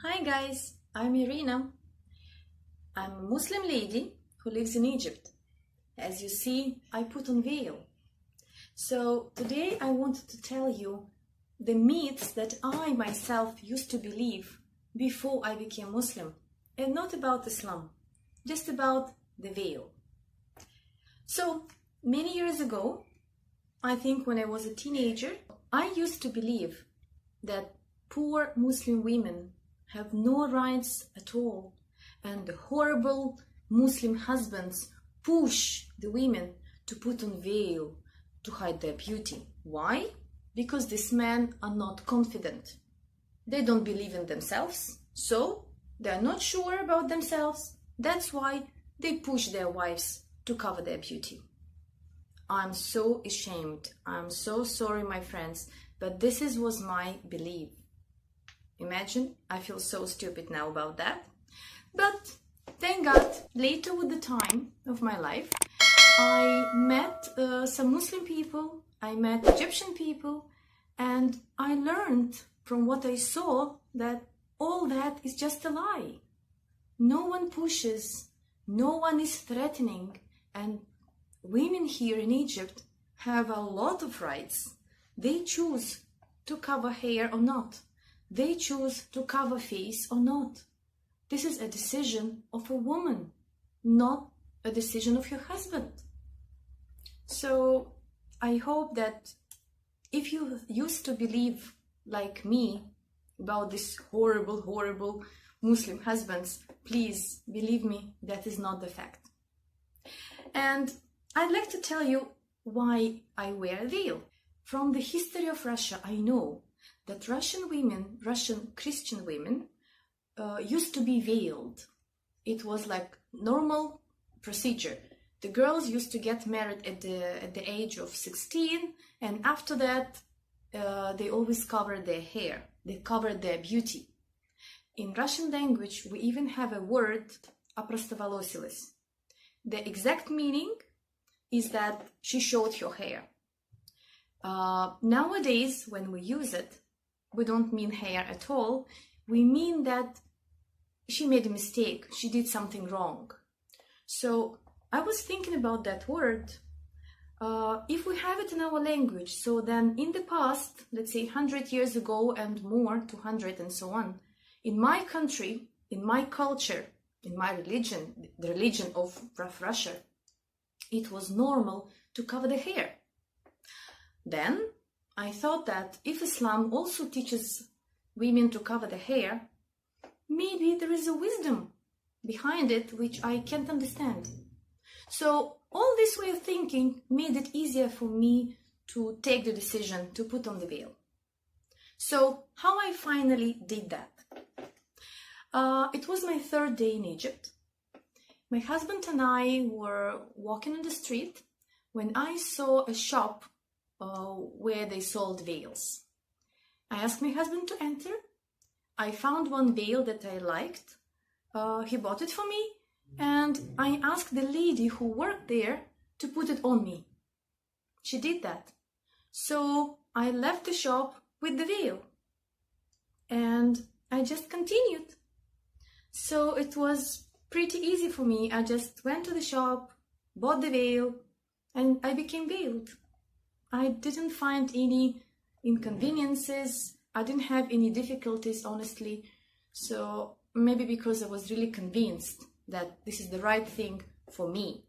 Hi guys, I'm Irina. I'm a Muslim lady who lives in Egypt. As you see, I put on veil. So today I wanted to tell you the myths that I myself used to believe before I became Muslim, and not about Islam, just about the veil. So many years ago, I think when I was a teenager, I used to believe that poor Muslim women have no rights at all, and the horrible Muslim husbands push the women to put on veil to hide their beauty. Why? Because these men are not confident. They don't believe in themselves, so they are not sure about themselves. That's why they push their wives to cover their beauty. I'm so ashamed. I'm so sorry, my friends, but this was my belief. Imagine, I feel so stupid now about that. But thank God, later with the time of my life, I met some Muslim people, I met Egyptian people, and I learned from what I saw that all that is just a lie. No one pushes, no one is threatening, and women here in Egypt have a lot of rights. They choose to cover hair or not. They choose to cover face or not. This is a decision of a woman, not a decision of your husband. So I hope that if you used to believe like me about these horrible Muslim husbands, please believe me, that is not the fact. And I'd like to tell you why I wear a veil. From the history of Russia, I know that Russian Christian women used to be veiled. It was like normal procedure. The girls used to get married at the age of 16, and after that they always covered their hair. They covered their beauty. In Russian language, we even have a word "aprostovolosilis." The exact meaning is that she showed her hair. Nowadays, when we use it, we don't mean hair at all. We mean that she made a mistake. She did something wrong. So I was thinking about that word. If we have it in our language, so then in the past, let's say 100 years ago and more, 200 and so on, in my country, in my culture, in my religion, the religion of Russia, it was normal to cover the hair. Then I thought that if Islam also teaches women to cover the hair, maybe there is a wisdom behind it which I can't understand. So all this way of thinking made it easier for me to take the decision to put on the veil. So how I finally did that? It was my third day in Egypt. My husband and I were walking on the street when I saw a shop where they sold veils. I asked my husband to enter. I found one veil that I liked. He bought it for me, and I asked the lady who worked there to put it on me. She did that. So I left the shop with the veil, and I just continued. So it was pretty easy for me. I just went to the shop, bought the veil, and I became veiled. I didn't find any inconveniences. I didn't have any difficulties, honestly. So maybe because I was really convinced that this is the right thing for me.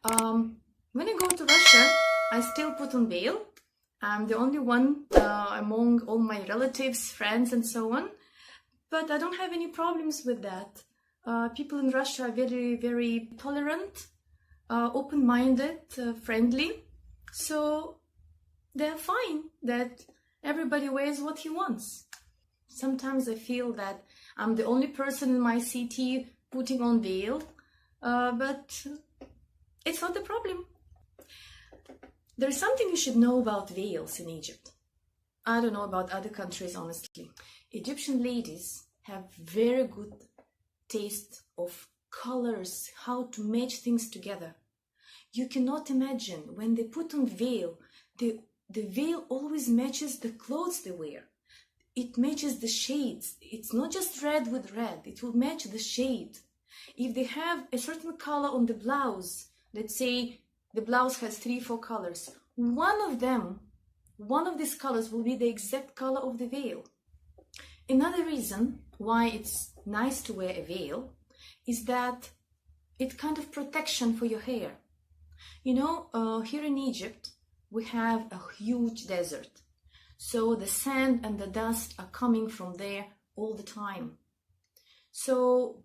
When I go to Russia, I still put on veil. I'm the only one among all my relatives, friends, and so on. But I don't have any problems with that. People in Russia are very tolerant, open-minded, friendly. So they're fine that everybody wears what he wants. Sometimes I feel that I'm the only person in my city putting on veil, but it's not the problem. There's something you should know about veils in Egypt. I don't know about other countries, honestly. Egyptian ladies have very good taste of colors, how to match things together. You cannot imagine when they put on veil, the veil always matches the clothes they wear. it matches the shades. It's not just red with red, it will match the shade. If they have a certain color on the blouse, let's say the blouse has 3-4 colors, one of these colors will be the exact color of the veil. Another reason why it's nice to wear a veil is that it's kind of protection for your hair. You know, here in Egypt, we have a huge desert. So the sand and the dust are coming from there all the time. So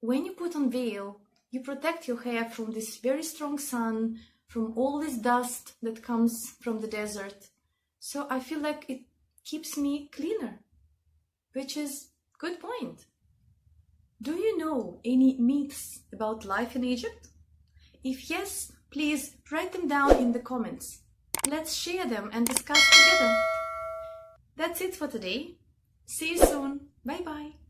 when you put on veil, you protect your hair from this very strong sun, from all this dust that comes from the desert. So I feel like it keeps me cleaner, which is a good point. Do you know any myths about life in Egypt? If yes, please write them down in the comments. Let's share them and discuss together. That's it for today. See you soon. Bye bye.